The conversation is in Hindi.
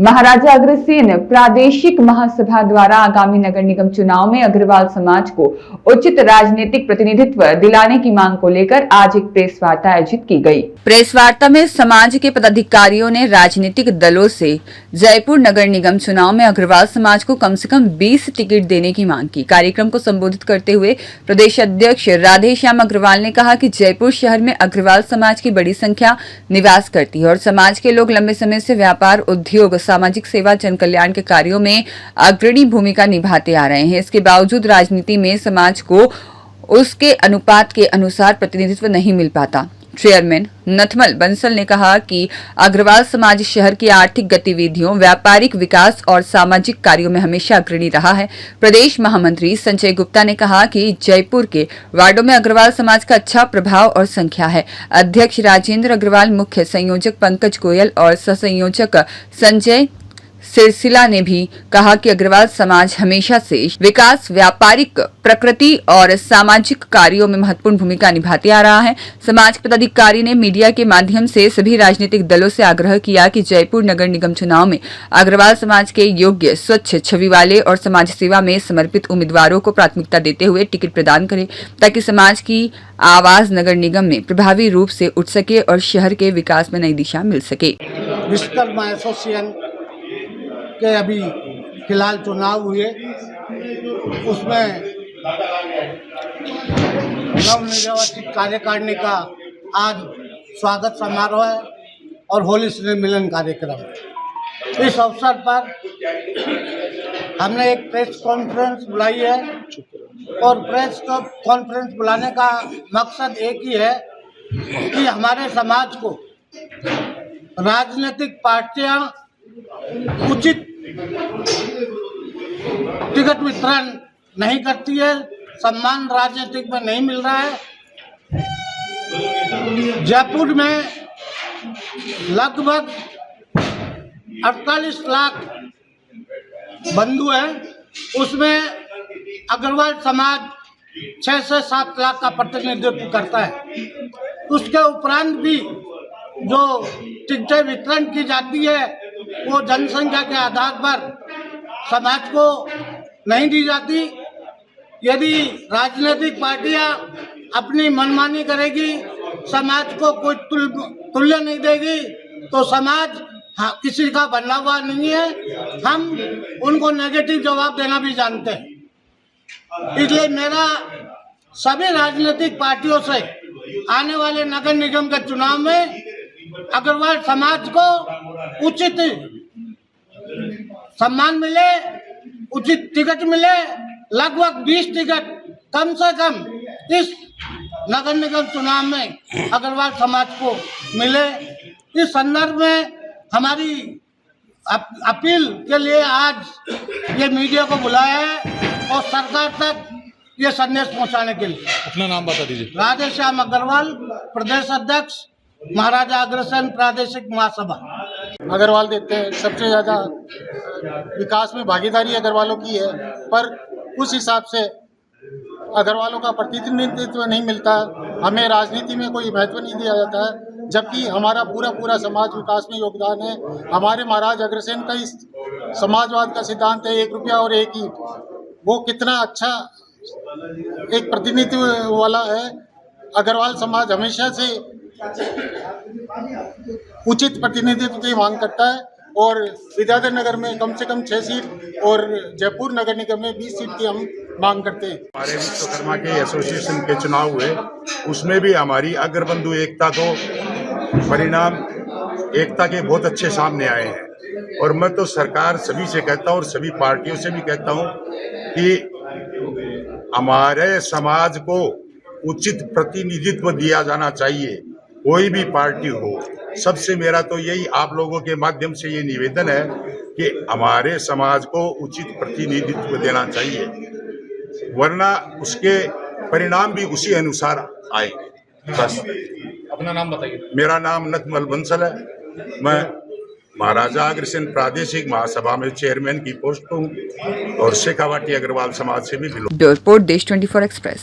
महाराजा अग्रसेन प्रादेशिक महासभा द्वारा आगामी नगर निगम चुनाव में अग्रवाल समाज को उचित राजनीतिक प्रतिनिधित्व दिलाने की मांग को लेकर आज एक प्रेस वार्ता आयोजित की गई। प्रेस वार्ता में समाज के पदाधिकारियों ने राजनीतिक दलों से जयपुर नगर निगम चुनाव में अग्रवाल समाज को कम से कम 20 टिकट देने की मांग की। कार्यक्रम को संबोधित करते हुए प्रदेश अध्यक्ष राधेश्याम अग्रवाल ने कहा कि जयपुर शहर में अग्रवाल समाज की बड़ी संख्या निवास करती है और समाज के लोग लंबे समय से व्यापार, उद्योग, सामाजिक सेवा, जन कल्याण के कार्यों में अग्रणी भूमिका निभाते आ रहे हैं। इसके बावजूद राजनीति में समाज को उसके अनुपात के अनुसार प्रतिनिधित्व नहीं मिल पाता। चेयरमैन नथमल बंसल ने कहा कि अग्रवाल समाज शहर की आर्थिक गतिविधियों, व्यापारिक विकास और सामाजिक कार्यों में हमेशा अग्रणी रहा है। प्रदेश महामंत्री संजय गुप्ता ने कहा कि जयपुर के वार्डों में अग्रवाल समाज का अच्छा प्रभाव और संख्या है। अध्यक्ष राजेंद्र अग्रवाल, मुख्य संयोजक पंकज गोयल और सहसंयोजक संजय सिरसिला ने भी कहा कि अग्रवाल समाज हमेशा से विकास, व्यापारिक प्रकृति और सामाजिक कार्यों में महत्वपूर्ण भूमिका निभाते आ रहा है। समाज पदाधिकारी ने मीडिया के माध्यम से सभी राजनीतिक दलों से आग्रह किया कि जयपुर नगर निगम चुनाव में अग्रवाल समाज के योग्य, स्वच्छ छवि वाले और समाज सेवा में समर्पित उम्मीदवारों को प्राथमिकता देते हुए टिकट प्रदान करें, ताकि समाज की आवाज नगर निगम में प्रभावी रूप से उठ सके और शहर के विकास में नई दिशा मिल सके। विश्वकर्मा एसोसिएशन के अभी फिलहाल चुनाव हुए, उसमें नवनिर्वाचित कार्यकारिणी का आज स्वागत समारोह है और होली स्नेह मिलन कार्यक्रम। इस अवसर पर हमने एक प्रेस कॉन्फ्रेंस बुलाई है और प्रेस कॉन्फ्रेंस बुलाने का मकसद एक ही है कि हमारे समाज को राजनीतिक पार्टियां उचित टिकट वितरण नहीं करती है, सम्मान राजनीतिक में नहीं मिल रहा है। जयपुर में लगभग 48 लाख बंधु हैं, उसमें अग्रवाल समाज 6 से 7 लाख का प्रतिनिधित्व करता है। उसके उपरांत भी जो टिकटें वितरण की जाती है वो जनसंख्या के आधार पर समाज को नहीं दी जाती। यदि राजनीतिक पार्टियां अपनी मनमानी करेगी, समाज को कोई तुल्य नहीं देगी, तो समाज किसी का बना हुआ नहीं है। हम उनको नेगेटिव जवाब देना भी जानते हैं। इसलिए मेरा सभी राजनीतिक पार्टियों से आने वाले नगर निगम के चुनाव में अग्रवाल समाज को उचित सम्मान मिले, उचित टिकट मिले। लगभग 20 टिकट कम से कम इस नगर निगम चुनाव में अग्रवाल समाज को मिले। इस संदर्भ में हमारी अपील के लिए आज ये मीडिया को बुलाया है और सरकार तक ये संदेश पहुंचाने के लिए। अपना नाम बता दीजिए। राधेश्याम अग्रवाल, प्रदेश अध्यक्ष, महाराजा अग्रसेन प्रादेशिक महासभा। अग्रवाल देखते हैं सबसे ज़्यादा विकास में भागीदारी अग्रवालों की है, पर उस हिसाब से अग्रवालों का प्रतिनिधित्व नहीं मिलता। हमें राजनीति में कोई महत्व नहीं दिया जाता है, जबकि हमारा पूरा समाज विकास में योगदान है। हमारे महाराज अग्रसेन का इस समाजवाद का सिद्धांत है, 1 रुपया और 1 ईंट। वो कितना अच्छा एक प्रतिनिधित्व वाला है। अग्रवाल समाज हमेशा से उचित प्रतिनिधित्व की मांग करता है और विद्याधर नगर में कम से कम 6 सीट और जयपुर नगर निगम में 20 सीट की हम मांग करते हैं। हमारे विश्वकर्मा के एसोसिएशन के चुनाव हुए, उसमें भी हमारी अग्रबंधु एकता को परिणाम एकता के बहुत अच्छे सामने आए हैं। और मैं तो सरकार सभी से कहता हूँ और सभी पार्टियों से भी कहता हूँ कि हमारे समाज को उचित प्रतिनिधित्व दिया जाना चाहिए, कोई भी पार्टी हो। सबसे मेरा तो यही आप लोगों के माध्यम से ये निवेदन है कि हमारे समाज को उचित प्रतिनिधित्व देना चाहिए, वरना उसके परिणाम भी उसी अनुसार आएंगे। बस। अपना नाम बताइए। मेरा नाम नथमल बंसल है, मैं महाराजा अग्रसेन प्रादेशिक महासभा में चेयरमैन की पोस्ट हूँ और शेखावाटी अग्रवाल समाज से भी बिलोंग। रिपोर्ट देश 24 एक्सप्रेस।